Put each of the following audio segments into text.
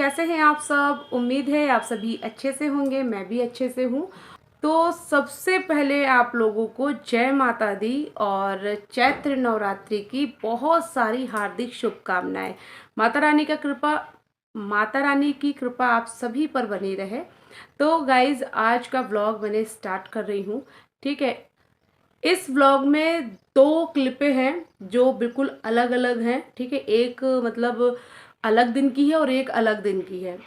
कैसे हैं आप सब। उम्मीद है आप सभी अच्छे से होंगे, मैं भी अच्छे से हूँ। तो सबसे पहले आप लोगों को जय माता दी और चैत्र नवरात्रि की बहुत सारी हार्दिक शुभकामनाएं। माता रानी की कृपा आप सभी पर बनी रहे। तो गाइज आज का व्लॉग मैंने स्टार्ट कर रही हूँ। ठीक है, इस व्लॉग में 2 क्लिपें हैं जो बिल्कुल अलग अलग हैं। ठीक है, एक मतलब अलग दिन की है और एक अलग दिन की है।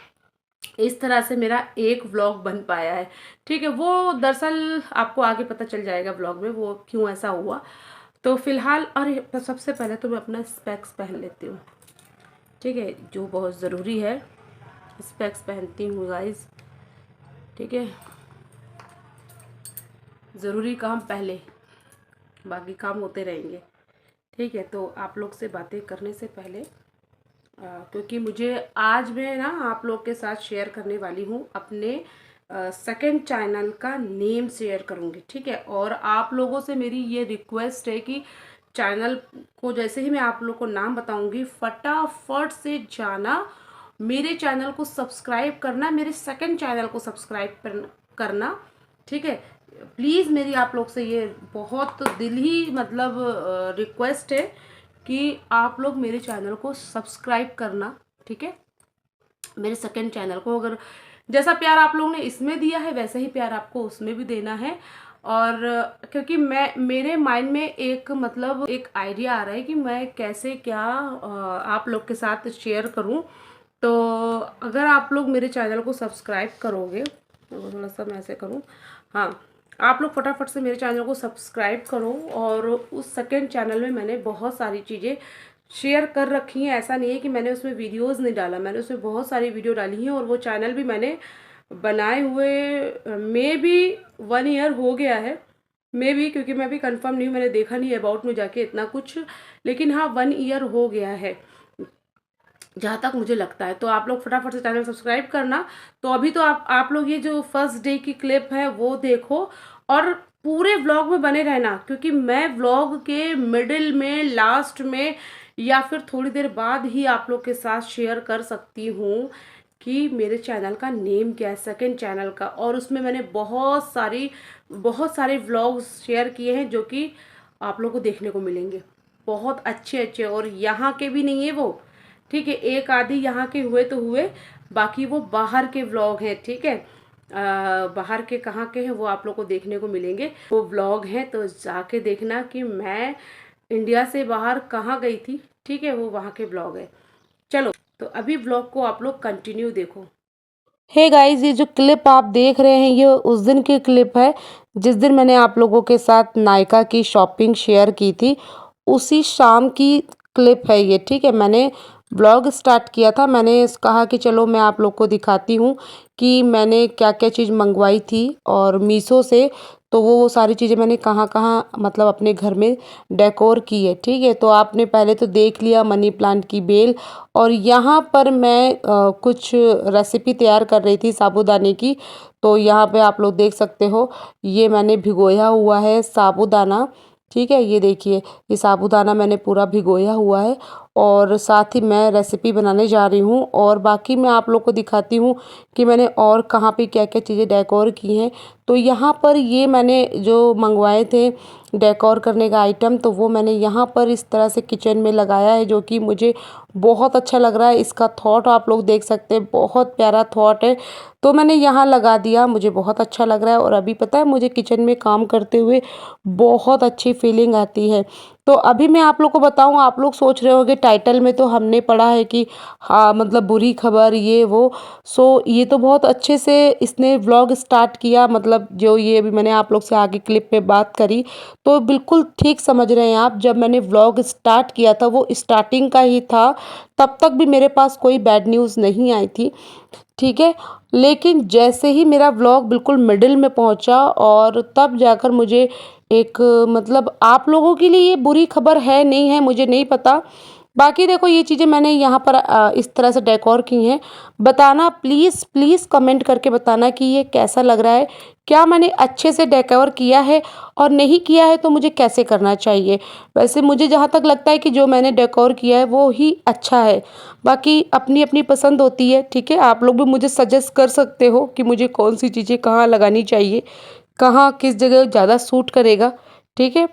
इस तरह से मेरा एक व्लॉग बन पाया है। ठीक है, वो दरअसल आपको आगे पता चल जाएगा व्लॉग में वो क्यों ऐसा हुआ। तो फिलहाल अरे तो सबसे पहले तो मैं अपना स्पेक्स पहन लेती हूँ। ठीक है, जो बहुत ज़रूरी है। स्पेक्स पहनती हूँ गाइज। ठीक है, ज़रूरी काम पहले, बाकी काम होते रहेंगे। ठीक है, तो आप लोग से बातें करने से पहले क्योंकि मुझे आज मैं ना आप लोग के साथ शेयर करने वाली हूँ अपने सेकंड चैनल का नेम शेयर करूँगी। ठीक है, और आप लोगों से मेरी ये रिक्वेस्ट है कि चैनल को जैसे ही मैं आप लोग को नाम बताऊँगी फटाफट से जाना, मेरे चैनल को सब्सक्राइब करना, मेरे सेकंड चैनल को सब्सक्राइब करना। ठीक है, प्लीज़ मेरी आप लोग से ये बहुत दिल ही मतलब रिक्वेस्ट है कि आप लोग मेरे चैनल को सब्सक्राइब करना। ठीक है, मेरे सेकंड चैनल को अगर जैसा प्यार आप लोगों ने इसमें दिया है वैसा ही प्यार आपको उसमें भी देना है। और क्योंकि मैं मेरे माइंड में एक मतलब एक आइडिया आ रहा है कि मैं कैसे क्या आप लोग के साथ शेयर करूं। तो अगर आप लोग मेरे चैनल को सब्सक्राइब करोगे, तो थोड़ा सा मैं ऐसे करूं, हाँ, आप लोग फटाफट से मेरे चैनल को सब्सक्राइब करो। और उस सेकंड चैनल में मैंने बहुत सारी चीज़ें शेयर कर रखी हैं। ऐसा नहीं है कि मैंने उसमें वीडियोस नहीं डाला, मैंने उसमें बहुत सारी वीडियो डाली हैं। और वो चैनल भी मैंने बनाए हुए मे बी 1 ईयर हो गया है, मे बी, क्योंकि मैं भी कंफर्म नहीं हूँ, मैंने देखा नहीं है अबाउट में जाके इतना कुछ, लेकिन हाँ 1 ईयर हो गया है जहाँ तक मुझे लगता है। तो आप लोग फटाफट से चैनल सब्सक्राइब करना। तो अभी तो आप लोग ये जो फर्स्ट डे की क्लिप है वो देखो और पूरे व्लॉग में बने रहना, क्योंकि मैं व्लॉग के मिडिल में, लास्ट में या फिर थोड़ी देर बाद ही आप लोग के साथ शेयर कर सकती हूँ कि मेरे चैनल का नेम क्या है, सेकंड चैनल का। और उसमें मैंने बहुत सारे व्लॉग्स शेयर किए हैं जो कि आप लोग को देखने को मिलेंगे, बहुत अच्छे अच्छे। और यहाँ के भी नहीं है वो, ठीक है, एक आधी यहाँ के हुए तो हुए, बाकी वो बाहर के व्लॉग हैं। ठीक है, बाहर के कहाँ के हैं वो आप लोग को देखने को मिलेंगे, वो व्लॉग हैं। तो जाके देखना कि मैं इंडिया से बाहर कहाँ गई थी। ठीक है, वो वहाँ के व्लॉग है। चलो, तो अभी व्लॉग को आप लोग कंटिन्यू देखो। हे गाइस, ये जो क्लिप आप देख रहे हैं ये उस दिन की क्लिप है जिस दिन मैंने आप लोगों के साथ नायका की शॉपिंग शेयर की थी, उसी शाम की क्लिप है ये। ठीक है, मैंने ब्लॉग स्टार्ट किया था, मैंने कहा कि चलो मैं आप लोग को दिखाती हूँ कि मैंने क्या क्या चीज़ मंगवाई थी और मीशो से। तो वो सारी चीज़ें मैंने कहाँ कहाँ मतलब अपने घर में डेकोर की है। ठीक है, तो आपने पहले तो देख लिया मनी प्लांट की बेल। और यहाँ पर मैं कुछ रेसिपी तैयार कर रही थी साबूदाने की। तो यहाँ पे आप लोग देख सकते हो, ये मैंने भिगोया हुआ है साबूदाना। ठीक है, ये देखिए, ये साबूदाना मैंने पूरा भिगोया हुआ है और साथ ही मैं रेसिपी बनाने जा रही हूँ। और बाकी मैं आप लोग को दिखाती हूँ कि मैंने और कहाँ पे क्या क्या चीज़ें डेकोर की हैं। तो यहाँ पर ये मैंने जो मंगवाए थे डेकोर करने का आइटम, तो वो मैंने यहाँ पर इस तरह से किचन में लगाया है, जो कि मुझे बहुत अच्छा लग रहा है। इसका थॉट आप लोग देख सकते हैं, बहुत प्यारा थॉट है। तो मैंने यहाँ लगा दिया, मुझे बहुत अच्छा लग रहा है। और अभी पता है मुझे किचन में काम करते हुए बहुत अच्छी फीलिंग आती है। तो अभी मैं आप लोग को बताऊं, आप लोग सोच रहे होंगे टाइटल में तो हमने पढ़ा है कि हाँ मतलब बुरी खबर ये वो। सो ये तो बहुत अच्छे से इसने व्लॉग स्टार्ट किया, मतलब जो ये अभी मैंने आप लोग से आगे क्लिप में बात करी, तो बिल्कुल ठीक समझ रहे हैं आप। जब मैंने व्लॉग स्टार्ट किया था वो स्टार्टिंग का ही था, तब तक भी मेरे पास कोई बैड न्यूज़ नहीं आई थी। ठीक है, लेकिन जैसे ही मेरा व्लॉग बिल्कुल मिडिल में पहुंचा और तब जाकर मुझे एक मतलब आप लोगों के लिए ये बुरी खबर है नहीं है मुझे नहीं पता, बाकी देखो ये चीज़ें मैंने यहाँ पर इस तरह से डेकोर की हैं। बताना प्लीज़ प्लीज़ कमेंट करके बताना कि ये कैसा लग रहा है, क्या मैंने अच्छे से डेकोर किया है और नहीं किया है तो मुझे कैसे करना चाहिए। वैसे मुझे जहाँ तक लगता है कि जो मैंने डेकोर किया है वो ही अच्छा है, बाकी अपनी अपनी पसंद होती है, ठीक है। आप लोग भी मुझे सजेस्ट कर सकते हो कि मुझे कौन सी चीज़ें कहाँ लगानी चाहिए, कहाँ किस जगह ज़्यादा सूट करेगा, ठीक है।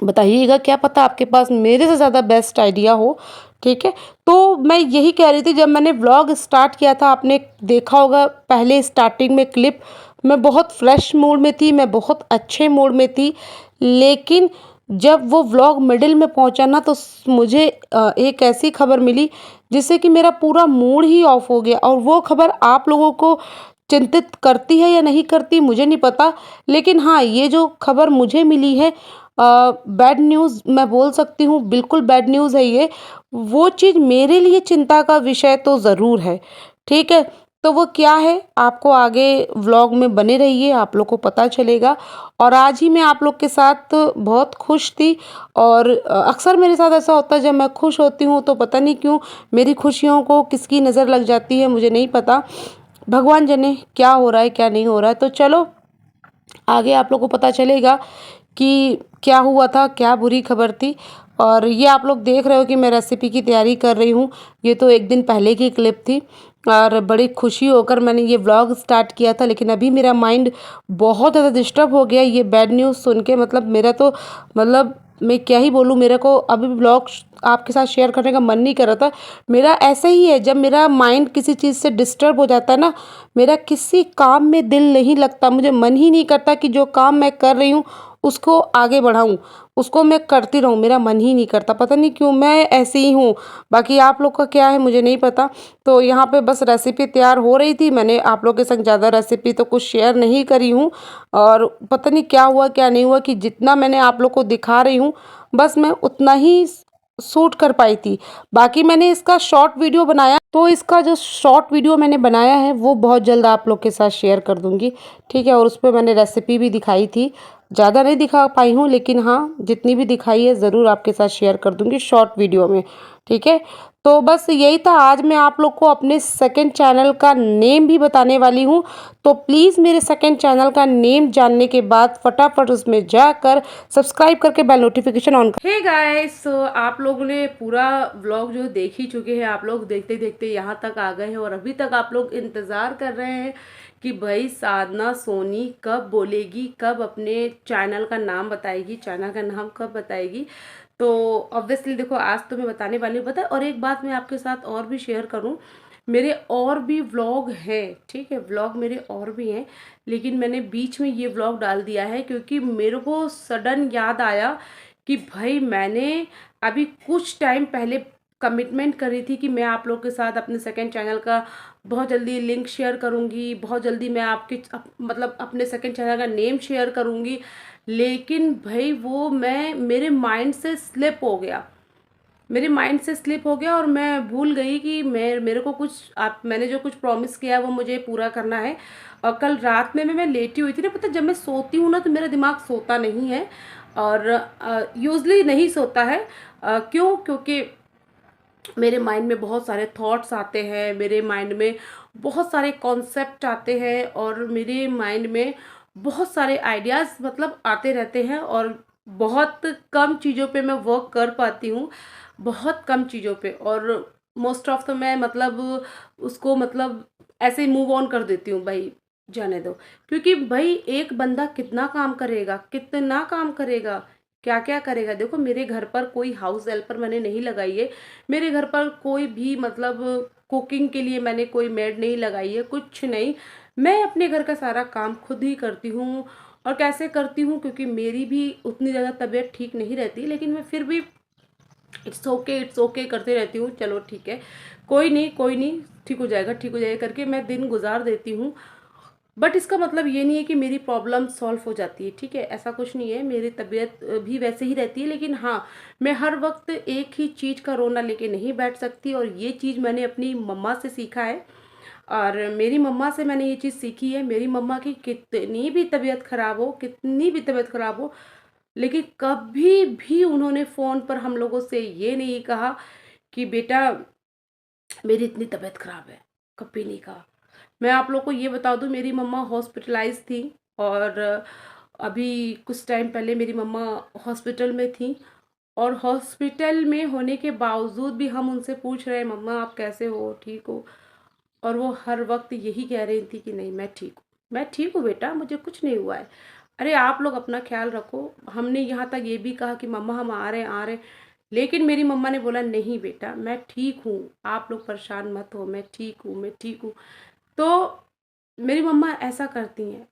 बताइएगा, क्या पता आपके पास मेरे से ज़्यादा बेस्ट आइडिया हो, ठीक है। तो मैं यही कह रही थी, जब मैंने व्लॉग स्टार्ट किया था आपने देखा होगा पहले स्टार्टिंग में क्लिप, मैं बहुत फ्रेश मूड में थी, मैं बहुत अच्छे मूड में थी। लेकिन जब वो व्लॉग मिडिल में पहुंचा ना तो मुझे एक ऐसी खबर मिली जिससे कि मेरा पूरा मूड ही ऑफ हो गया। और वो खबर आप लोगों को चिंतित करती है या नहीं करती मुझे नहीं पता, लेकिन हाँ ये जो खबर मुझे मिली है बैड न्यूज़ मैं बोल सकती हूँ, बिल्कुल बैड न्यूज़ है ये। वो चीज़ मेरे लिए चिंता का विषय तो ज़रूर है, ठीक है। तो वो क्या है, आपको आगे व्लॉग में बने रहिए, आप लोग को पता चलेगा। और आज ही मैं आप लोग के साथ बहुत खुश थी। और अक्सर मेरे साथ ऐसा होता है, जब मैं खुश होती हूँ तो पता नहीं क्यों मेरी खुशियों को किसकी नज़र लग जाती है मुझे नहीं पता। भगवान जाने क्या हो रहा है क्या नहीं हो रहा है। तो चलो आगे आप लोग को पता चलेगा कि क्या हुआ था, क्या बुरी खबर थी। और ये आप लोग देख रहे हो कि मैं रेसिपी की तैयारी कर रही हूँ। ये तो एक दिन पहले की क्लिप थी और बड़ी खुशी होकर मैंने ये व्लॉग स्टार्ट किया था, लेकिन अभी मेरा माइंड बहुत ज़्यादा डिस्टर्ब हो गया ये बैड न्यूज़ सुन के। मतलब मेरा तो मतलब मैं क्या ही बोलूँ, मेरे को अभी व्लॉग आपके साथ शेयर करने का मन नहीं कर रहा था। मेरा ऐसे ही है, जब मेरा माइंड किसी चीज़ से डिस्टर्ब हो जाता है ना, मेरा किसी काम में दिल नहीं लगता, मुझे मन ही नहीं करता कि जो काम मैं कर रही हूँ उसको आगे बढ़ाऊँ, उसको मैं करती रहूँ, मेरा मन ही नहीं करता। पता नहीं क्यों मैं ऐसी ही हूँ। बाकी आप लोग का क्या है मुझे नहीं पता। तो यहाँ पे बस रेसिपी तैयार हो रही थी, मैंने आप लोग के संग ज़्यादा रेसिपी तो कुछ शेयर नहीं करी हूँ। और पता नहीं क्या हुआ क्या नहीं हुआ कि जितना मैंने आप लोग को दिखा रही हूँ बस मैं उतना ही शूट कर पाई थी। बाकी मैंने इसका शॉर्ट वीडियो बनाया, तो इसका जो शॉर्ट वीडियो मैंने बनाया है वो बहुत जल्द आप लोग के साथ शेयर कर दूंगी, ठीक है। और उस पर मैंने रेसिपी भी दिखाई थी, ज़्यादा नहीं दिखा पाई हूँ लेकिन हाँ जितनी भी दिखाई है ज़रूर आपके साथ शेयर कर दूंगी शॉर्ट वीडियो में, ठीक है। तो बस यही था, आज मैं आप लोग को अपने सेकंड चैनल का नेम भी बताने वाली हूँ। तो प्लीज़ मेरे सेकंड चैनल का नेम जानने के बाद फटाफट उसमें जाकर सब्सक्राइब करके बेल नोटिफिकेशन ऑन कर। हे गाइस, सो आप लोगों ने पूरा व्लॉग जो देख ही चुके हैं, आप लोग देखते देखते यहाँ तक आ गए हैं और अभी तक आप लोग इंतज़ार कर रहे हैं कि भाई साधना सोनी कब बोलेगी, कब अपने चैनल का नाम बताएगी, चैनल का नाम कब बताएगी। तो ऑब्वियसली देखो आज तो मैं बताने वाली हूँ, पता है। और एक बात मैं आपके साथ और भी शेयर करूँ, मेरे और भी व्लॉग हैं, ठीक है, व्लॉग मेरे और भी हैं, लेकिन मैंने बीच में ये व्लॉग डाल दिया है क्योंकि मेरे को सडन याद आया कि भाई मैंने अभी कुछ टाइम पहले कमिटमेंट करी थी कि मैं आप लोग के साथ अपने सेकंड चैनल का बहुत जल्दी लिंक शेयर करूंगी, बहुत जल्दी मैं आपके मतलब अपने सेकंड चैनल का नेम शेयर करूंगी। लेकिन भाई वो मैं मेरे माइंड से स्लिप हो गया, मेरे माइंड से स्लिप हो गया और मैं भूल गई कि मेरे को कुछ मैंने जो कुछ प्रॉमिस किया है वो मुझे पूरा करना है। और कल रात में मैं लेटी हुई थी ना, पता जब मैं सोती हूँ ना तो मेरा दिमाग सोता नहीं है और यूजली नहीं सोता है। क्यों? क्योंकि मेरे माइंड में बहुत सारे थॉट्स आते हैं, मेरे माइंड में बहुत सारे कॉन्सेप्ट आते हैं और मेरे माइंड में बहुत सारे आइडियाज़ मतलब आते रहते हैं। और बहुत कम चीज़ों पे मैं वर्क कर पाती हूँ, बहुत कम चीज़ों पे। और मोस्ट ऑफ तो मैं मतलब उसको मतलब ऐसे ही मूव ऑन कर देती हूँ, भाई जाने दो। क्योंकि भाई एक बंदा कितना काम करेगा, कितना काम करेगा, क्या क्या करेगा। देखो मेरे घर पर कोई हाउस हेल्पर मैंने नहीं लगाई है, मेरे घर पर कोई भी मतलब कुकिंग के लिए मैंने कोई मेड नहीं लगाई है, कुछ नहीं। मैं अपने घर का सारा काम खुद ही करती हूँ। और कैसे करती हूँ, क्योंकि मेरी भी उतनी ज़्यादा तबीयत ठीक नहीं रहती, लेकिन मैं फिर भी इट्स ओके करते रहती हूँ, चलो ठीक है, कोई नहीं कोई नहीं, ठीक हो जाएगा ठीक हो जाएगा करके मैं दिन गुजार देती हूँ। बट इसका मतलब ये नहीं है कि मेरी प्रॉब्लम सॉल्व हो जाती है, ठीक है, ऐसा कुछ नहीं है। मेरी तबीयत भी वैसे ही रहती है, लेकिन हाँ मैं हर वक्त एक ही चीज़ का रोना लेके नहीं बैठ सकती। और ये चीज़ मैंने अपनी मम्मा से सीखा है और मेरी मम्मा से मैंने ये चीज़ सीखी है। मेरी मम्मा की कितनी भी तबीयत ख़राब हो, कितनी भी तबीयत ख़राब हो, लेकिन कभी भी उन्होंने फ़ोन पर हम लोगों से ये नहीं कहा कि बेटा मेरी इतनी तबीयत ख़राब है, कभी नहीं कहा। मैं आप लोग को ये बता दूँ, मेरी मम्मा हॉस्पिटलाइज़ थी और अभी कुछ टाइम पहले मेरी मम्मा हॉस्पिटल में थी और हॉस्पिटल में होने के बावजूद भी हम उनसे पूछ रहे हैं मम्मा आप कैसे हो, ठीक हो? और वो हर वक़्त यही कह रही थी कि नहीं मैं ठीक हूँ, मैं ठीक हूँ बेटा, मुझे कुछ नहीं हुआ है। अरे आप लोग अपना ख़्याल रखो। हमने यहाँ तक ये भी कहा कि मम्मा हम आ रहे हैं, आ रहे हैं। लेकिन मेरी मम्मा ने बोला नहीं बेटा मैं ठीक हूँ, आप लोग परेशान मत हो, मैं ठीक हूँ, मैं ठीक हूँ। तो मेरी मम्मा ऐसा करती हैं।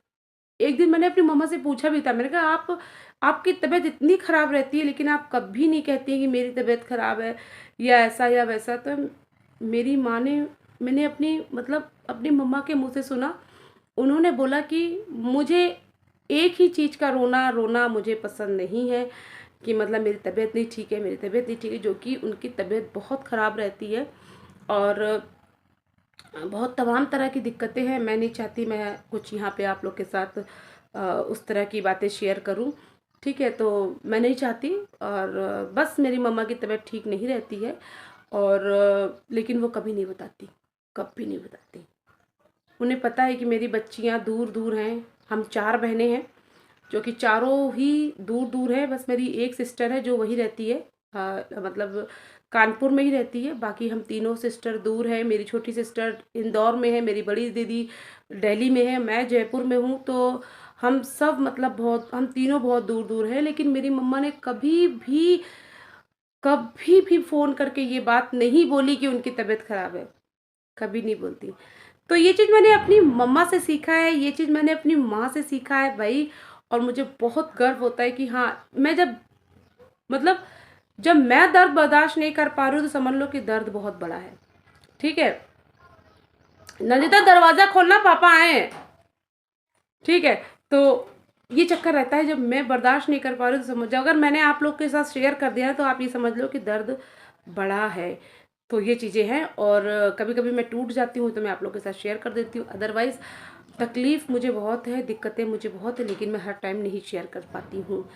एक दिन मैंने अपनी मम्मा से पूछा भी था, मैंने कहा आप आपकी तबीयत इतनी ख़राब रहती है लेकिन आप कभी नहीं कहती हैं कि मेरी तबीयत ख़राब है या ऐसा या वैसा। तो मेरी माँ ने मैंने अपनी मतलब अपनी मम्मा के मुँह से सुना, उन्होंने बोला कि मुझे एक ही चीज़ का रोना रोना मुझे पसंद नहीं है कि मतलब मेरी तबीयत नहीं ठीक है, मेरी तबीयत नहीं ठीक है, जो कि उनकी तबीयत बहुत ख़राब रहती है और बहुत तमाम तरह की दिक्कतें हैं। मैं नहीं चाहती मैं कुछ यहाँ पे आप लोग के साथ उस तरह की बातें शेयर करूँ, ठीक है? तो मैं नहीं चाहती और बस मेरी मम्मा की तबीयत ठीक नहीं रहती है और लेकिन वो कभी नहीं बताती, कभी नहीं बताती। उन्हें पता है कि मेरी बच्चियाँ दूर-दूर हैं, हम 4 बहनें हैं, जो कि चारों ही दूर-दूर हैं, बस मेरी एक सिस्टर है जो वहीं रहती है मतलब कानपुर में ही रहती है, बाकी हम तीनों सिस्टर दूर हैं। मेरी छोटी सिस्टर इंदौर में है, मेरी बड़ी दीदी दिल्ली में है, मैं जयपुर में हूँ, तो हम सब मतलब बहुत हम तीनों बहुत दूर-दूर हैं। लेकिन मेरी मम्मा ने कभी भी फ़ोन करके ये बात नहीं बोली कि उनकी तबीयत ख़राब है, कभी नहीं बोलती। तो ये चीज़ मैंने अपनी मम्मा से सीखा है, ये चीज़ मैंने अपनी माँ से सीखा है भई और मुझे बहुत गर्व होता है कि हाँ, मैं जब मतलब जब मैं दर्द बर्दाश्त नहीं कर पा रही हूँ तो समझ लो कि दर्द बहुत बड़ा है, ठीक है? नंदिता दरवाज़ा खोलना पापा आए हैं, ठीक है? तो ये चक्कर रहता है जब मैं बर्दाश्त नहीं कर पा रही हूँ तो समझ जाओ अगर मैंने आप लोग के साथ शेयर कर दिया है तो आप ये समझ लो कि दर्द बड़ा है। तो ये चीज़ें हैं और कभी-कभी मैं टूट जाती हूँ तो मैं आप लोग के साथ शेयर कर देती हूँ। अदरवाइज़ तकलीफ़ मुझे बहुत है, दिक्कतें मुझे बहुत है लेकिन मैं हर टाइम नहीं शेयर कर पाती हूँ।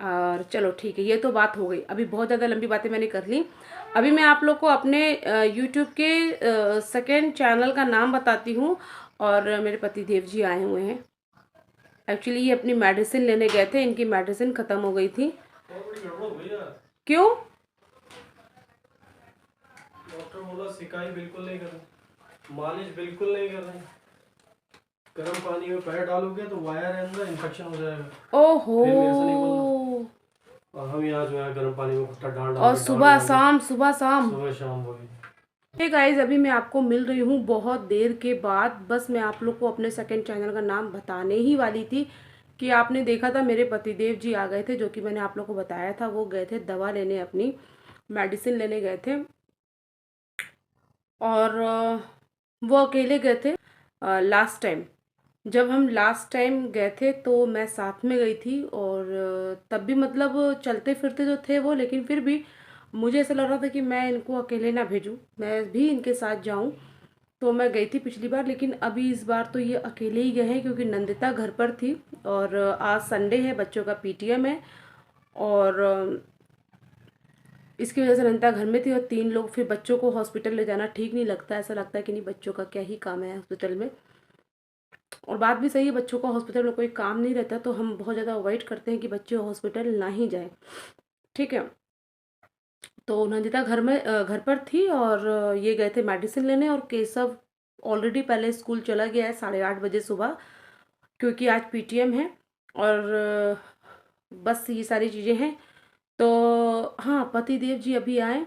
और चलो ठीक है, ये तो बात हो गई। अभी बहुत ज़्यादा लंबी बातें मैंने कर ली। अभी मैं आप लोग को अपने यूट्यूब के सेकंड चैनल का नाम बताती हूँ और मेरे पति देव जी आए हुए हैं। एक्चुअली ये अपनी मेडिसिन लेने गए थे, इनकी मेडिसिन ख़त्म हो गई थी। क्यों? डॉक्टर बोला सिकाई बिल्कुल नहीं कर रहे, मालिश बिल्कुल नहीं कर रहे। गर्म पानी में पैर डालोगे तो वायर है अंदर इन्फेक्शन हो जाएगा। ओहो। फिर मेरे से नहीं बोलना। और हम यहाँ जो है गर्म पानी में पत्ता डाल डाल और के सुबह शाम सुबह शाम सुबह शाम वही। हे गाइस, अभी मैं आपको मिल रही हूँ बहुत देर के बाद। बस मैं आप लोग को अपने सेकंड चैनल का नाम बताने ही वाली थी कि आपने देखा था मेरे पतिदेव जी आ गए थे, जो कि मैंने आप लोग को बताया था। वो गए थे दवा लेने, अपनी मेडिसिन लेने गए थे और वो अकेले गए थे। लास्ट टाइम जब हम लास्ट टाइम गए थे तो मैं साथ में गई थी और तब भी मतलब चलते फिरते तो थे वो, लेकिन फिर भी मुझे ऐसा लग रहा था कि मैं इनको अकेले ना भेजूं, मैं भी इनके साथ जाऊं। तो मैं गई थी पिछली बार, लेकिन अभी इस बार तो ये अकेले ही गए हैं क्योंकि नंदिता घर पर थी और आज संडे है, बच्चों का पीटीएम है और इसकी वजह से नंदिता घर में थी और 3 लोग। फिर बच्चों को हॉस्पिटल ले जाना ठीक नहीं लगता, ऐसा लगता है कि नहीं बच्चों का क्या ही काम है हॉस्पिटल में। और बात भी सही है, बच्चों का हॉस्पिटल में कोई काम नहीं रहता तो हम बहुत ज़्यादा अवॉइड करते हैं कि बच्चे हॉस्पिटल ना ही जाएं, ठीक है? तो नंदिता घर पर थी और ये गए थे मेडिसिन लेने और केशव ऑलरेडी पहले स्कूल चला गया है 8:30 बजे सुबह, क्योंकि आज पीटीएम है और बस ये सारी चीज़ें हैं। तो हाँ, पति देव जी अभी आए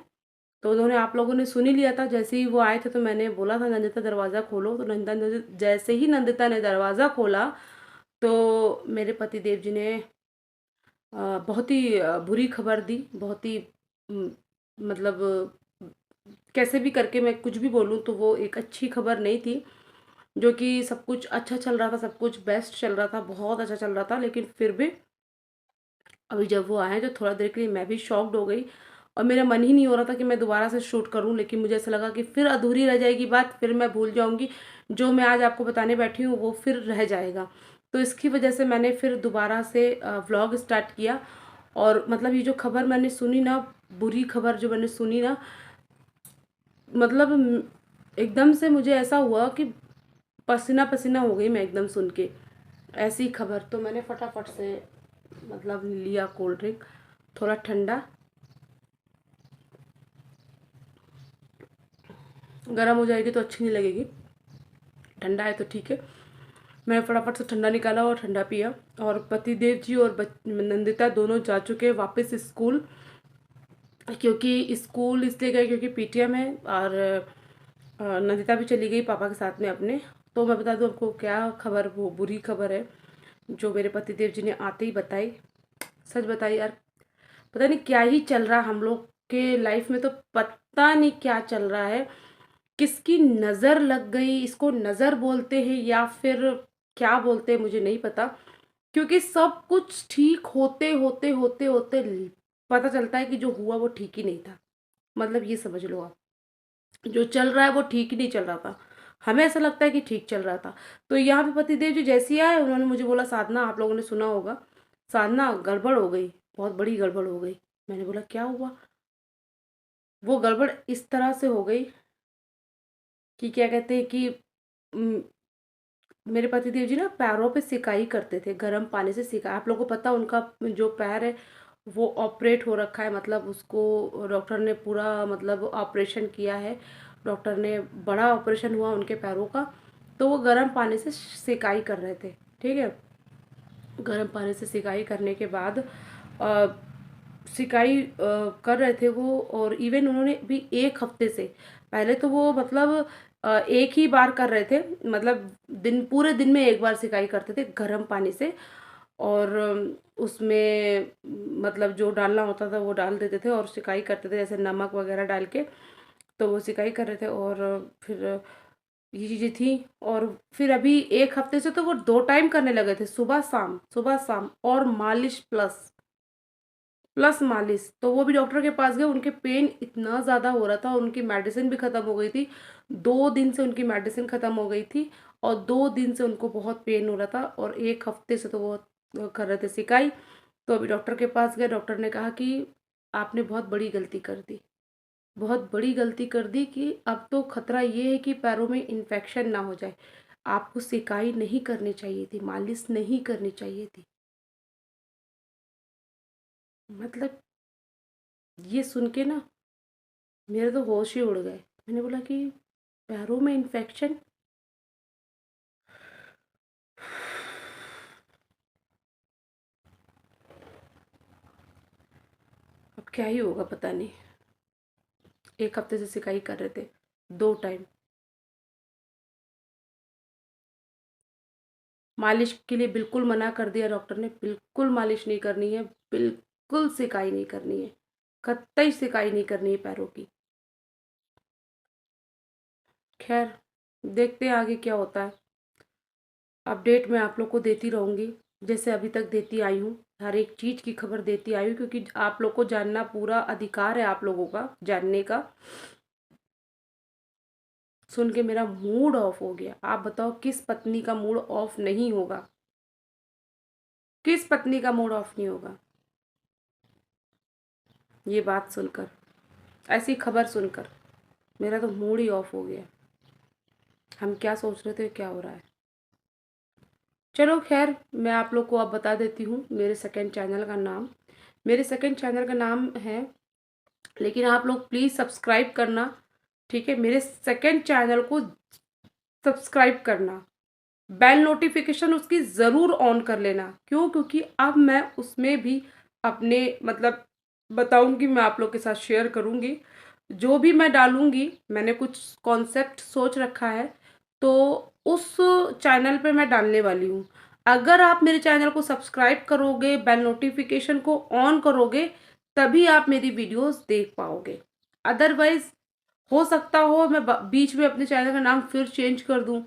तो उन्होंने, आप लोगों ने सुन ही लिया था, जैसे ही वो आए थे तो मैंने बोला था नंदिता दरवाज़ा खोलो, तो नंदिता ने जैसे ही नंदिता ने दरवाज़ा खोला तो मेरे पति देव जी ने बहुत ही बुरी खबर दी। बहुत ही उम, मतलब कैसे भी करके मैं कुछ भी बोलूँ तो वो एक अच्छी खबर नहीं थी, जो कि सब कुछ अच्छा चल रहा था, सब कुछ बेस्ट चल रहा था, बहुत अच्छा चल रहा था, लेकिन फिर भी अभी जब वो आए तो थोड़ा देर के लिए मैं भी शॉक्ड हो गई और मेरा मन ही नहीं हो रहा था कि मैं दोबारा से शूट करूं, लेकिन मुझे ऐसा लगा कि फिर अधूरी रह जाएगी बात, फिर मैं भूल जाऊंगी, जो मैं आज आपको बताने बैठी हूँ वो फिर रह जाएगा। तो इसकी वजह से मैंने फिर दोबारा से व्लॉग स्टार्ट किया और मतलब ये जो खबर मैंने सुनी ना, बुरी खबर जो मैंने सुनी ना, मतलब एकदम से मुझे ऐसा हुआ कि पसीना पसीना हो गई मैं एकदम सुन के ऐसी खबर। तो मैंने फटाफट से मतलब लिया कोल्ड ड्रिंक, थोड़ा ठंडा, गर्म हो जाएगी तो अच्छी नहीं लगेगी, ठंडा है तो ठीक है। मैं फटाफट से ठंडा निकाला और ठंडा पिया। और पतिदेव जी और नंदिता दोनों जा चुके हैं वापस स्कूल, क्योंकि स्कूल इसलिए गए क्योंकि पीटीएम है। और नंदिता भी चली गई पापा के साथ में अपने। तो मैं बता दूं आपको क्या खबर, वो बुरी खबर है जो मेरे पतिदेव जी ने आते ही बताई। सच बताई यार, पता नहीं क्या ही चल रहा है हम लोग के लाइफ में, तो पता नहीं क्या चल रहा है, किसकी नज़र लग गई, इसको नज़र बोलते हैं या फिर क्या बोलते हैं मुझे नहीं पता। क्योंकि सब कुछ ठीक होते होते होते होते पता चलता है कि जो हुआ वो ठीक ही नहीं था। मतलब ये समझ लो आप, जो चल रहा है वो ठीक ही नहीं चल रहा था। हमें ऐसा लगता है कि ठीक चल रहा था। तो यहाँ पे पतिदेव जी जैसे ही आए, उन्होंने मुझे बोला, साधना, आप लोगों ने सुना होगा, साधना गड़बड़ हो गई, बहुत बड़ी गड़बड़ हो गई। मैंने बोला क्या हुआ? वो गड़बड़ इस तरह से हो गई कि क्या कहते हैं कि उम, मेरे पतिदेव जी ना पैरों पे सिकाई करते थे, गर्म पानी से सिकाई। आप लोगों को पता, उनका जो पैर है वो ऑपरेट हो रखा है, मतलब उसको डॉक्टर ने पूरा मतलब ऑपरेशन किया है। डॉक्टर ने बड़ा ऑपरेशन हुआ उनके पैरों का। तो वो गर्म पानी से सिकाई कर रहे थे, ठीक है। गर्म पानी से सिकाई करने के बाद अ, सिकाई कर रहे थे वो। और इवन उन्होंने भी 1 हफ्ते से, पहले तो वो मतलब एक ही बार कर रहे थे, मतलब पूरे दिन में एक बार सिकाई करते थे गर्म पानी से। और उसमें मतलब जो डालना होता था वो डाल देते थे और सिकाई करते थे, जैसे नमक वगैरह डाल के। तो वो सिकाई कर रहे थे। और फिर ये चीज़ें थी। और फिर अभी 1 हफ्ते से तो वो 2 टाइम करने लगे थे, सुबह शाम, सुबह शाम, और मालिश प्लस प्लस मालिश। तो वो भी डॉक्टर के पास गए, उनके पेन इतना ज़्यादा हो रहा था, उनकी मेडिसिन भी ख़त्म हो गई थी। 2 दिन से उनकी मेडिसिन ख़त्म हो गई थी और 2 दिन से उनको बहुत पेन हो रहा था, और 1 हफ्ते से तो वो कर रहे थे सिकाई। तो अभी डॉक्टर के पास गए, डॉक्टर ने कहा कि आपने बहुत बड़ी गलती कर दी, बहुत बड़ी गलती कर दी, कि अब तो खतरा ये है कि पैरों में इन्फेक्शन ना हो जाए। आपको सिकाई नहीं करनी चाहिए थी, मालिश नहीं करनी चाहिए थी। मतलब ये सुन के ना मेरे तो होश ही उड़ गए। मैंने बोला कि पैरों में इन्फेक्शन। अब क्या ही होगा पता नहीं। 1 हफ्ते से सिकाई कर रहे थे 2 टाइम। मालिश के लिए बिल्कुल मना कर दिया डॉक्टर ने, बिल्कुल मालिश नहीं करनी है, बिल्कुल सिकाई नहीं करनी है, कतई सिकाई नहीं करनी है पैरों की। खैर, देखते हैं आगे क्या होता है। अपडेट मैं आप लोग को देती रहूँगी, जैसे अभी तक देती आई हूँ। हर एक चीज़ की खबर देती आई हूँ, क्योंकि आप लोग को जानना पूरा अधिकार है, आप लोगों का जानने का। सुन के मेरा मूड ऑफ हो गया। आप बताओ किस पत्नी का मूड ऑफ नहीं होगा? किस पत्नी का मूड ऑफ नहीं होगा ये बात सुनकर, ऐसी खबर सुनकर? मेरा तो मूड ही ऑफ हो गया। हम क्या सोच रहे थे, क्या हो रहा है। चलो खैर, मैं आप लोग को अब बता देती हूँ मेरे सेकंड चैनल का नाम। मेरे सेकंड चैनल का नाम है, लेकिन आप लोग प्लीज़ सब्सक्राइब करना, ठीक है। मेरे सेकंड चैनल को सब्सक्राइब करना, बेल नोटिफिकेशन उसकी ज़रूर ऑन कर लेना। क्यों? क्योंकि अब मैं उसमें भी अपने मतलब बताऊंगी, मैं आप लोग के साथ शेयर करूंगी जो भी मैं डालूंगी। मैंने कुछ कॉन्सेप्ट सोच रखा है, तो उस चैनल पे मैं डालने वाली हूँ। अगर आप मेरे चैनल को सब्सक्राइब करोगे, बेल नोटिफिकेशन को ऑन करोगे, तभी आप मेरी वीडियोस देख पाओगे। अदरवाइज हो सकता हो मैं बीच में अपने चैनल का नाम फिर चेंज कर दूँ,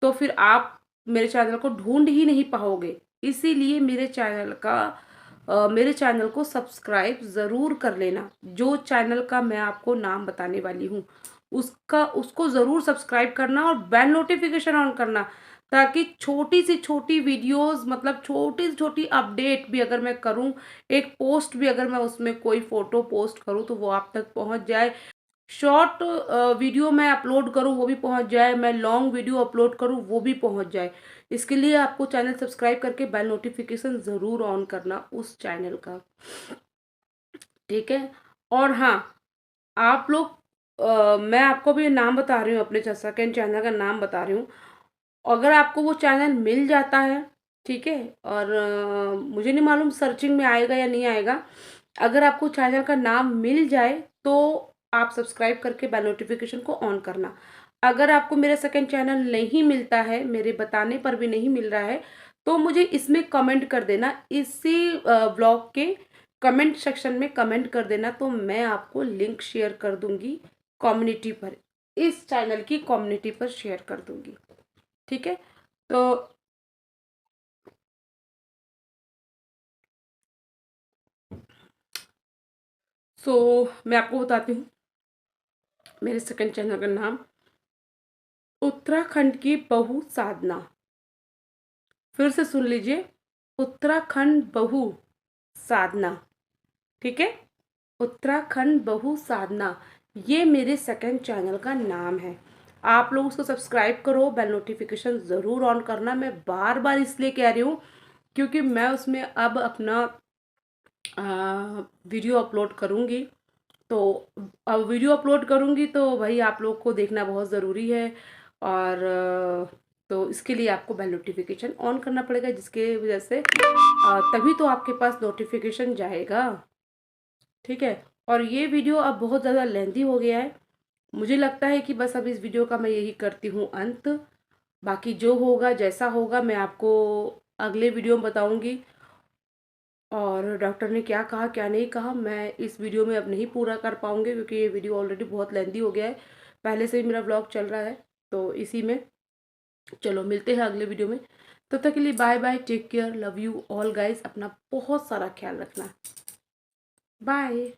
तो फिर आप मेरे चैनल को ढूंढ ही नहीं पाओगे। इसीलिए मेरे चैनल को सब्सक्राइब ज़रूर कर लेना। जो चैनल का मैं आपको नाम बताने वाली हूँ उसको ज़रूर सब्सक्राइब करना और बेल नोटिफिकेशन ऑन करना, ताकि छोटी से छोटी वीडियोस, मतलब छोटी से छोटी अपडेट भी अगर मैं करूं, एक पोस्ट भी अगर मैं उसमें कोई फ़ोटो पोस्ट करूं तो वो आप तक पहुंच जाए। शॉर्ट वीडियो मैं अपलोड करूं वो भी पहुंच जाए, मैं लॉन्ग वीडियो अपलोड करूं वो भी पहुंच जाए। इसके लिए आपको चैनल सब्सक्राइब करके बेल नोटिफिकेशन ज़रूर ऑन करना उस चैनल का, ठीक है। और हाँ, आप लोग मैं आपको भी नाम बता रही हूँ, अपने सेकंड चैनल का नाम बता रही हूँ। अगर आपको वो चैनल मिल जाता है, ठीक है, और मुझे नहीं मालूम सर्चिंग में आएगा या नहीं आएगा। अगर आपको चैनल का नाम मिल जाए तो आप सब्सक्राइब करके बेल नोटिफिकेशन को ऑन करना। अगर आपको मेरा सेकंड चैनल नहीं मिलता है, मेरे बताने पर भी नहीं मिल रहा है, तो मुझे इसमें कमेंट कर देना, इसी ब्लॉग के कमेंट सेक्शन में कमेंट कर देना, तो मैं आपको लिंक शेयर कर दूंगी कम्युनिटी पर, इस चैनल की कम्युनिटी पर शेयर कर दूंगी, ठीक है। तो मैं आपको बताती हूँ मेरे सेकंड चैनल का नाम, उत्तराखंड की बहू साधना। फिर से सुन लीजिए, उत्तराखंड बहू साधना, ठीक है। उत्तराखंड बहू साधना, ये मेरे सेकंड चैनल का नाम है। आप लोग उसको सब्सक्राइब करो, बेल नोटिफिकेशन ज़रूर ऑन करना। मैं बार बार इसलिए कह रही हूँ क्योंकि मैं उसमें अब अपना वीडियो अपलोड करूँगी। तो अब वीडियो अपलोड करूँगी तो भाई आप लोग को देखना बहुत ज़रूरी है, और तो इसके लिए आपको बेल नोटिफिकेशन ऑन करना पड़ेगा, जिसके वजह से तभी तो आपके पास नोटिफिकेशन जाएगा, ठीक है। और ये वीडियो अब बहुत ज़्यादा लेंथी हो गया है, मुझे लगता है कि बस अब इस वीडियो का मैं यही करती हूँ अंत। बाकी जो होगा जैसा होगा मैं आपको अगले वीडियो में बताऊँगी, और डॉक्टर ने क्या कहा क्या नहीं कहा मैं इस वीडियो में अब नहीं पूरा कर पाऊँगी, क्योंकि ये वीडियो ऑलरेडी बहुत लेंथी हो गया है, पहले से ही मेरा ब्लॉग चल रहा है, तो इसी में चलो मिलते हैं अगले वीडियो में। तब तक के लिए bye bye, take care, love you all guys, अपना बहुत सारा ख्याल रखना, बाय।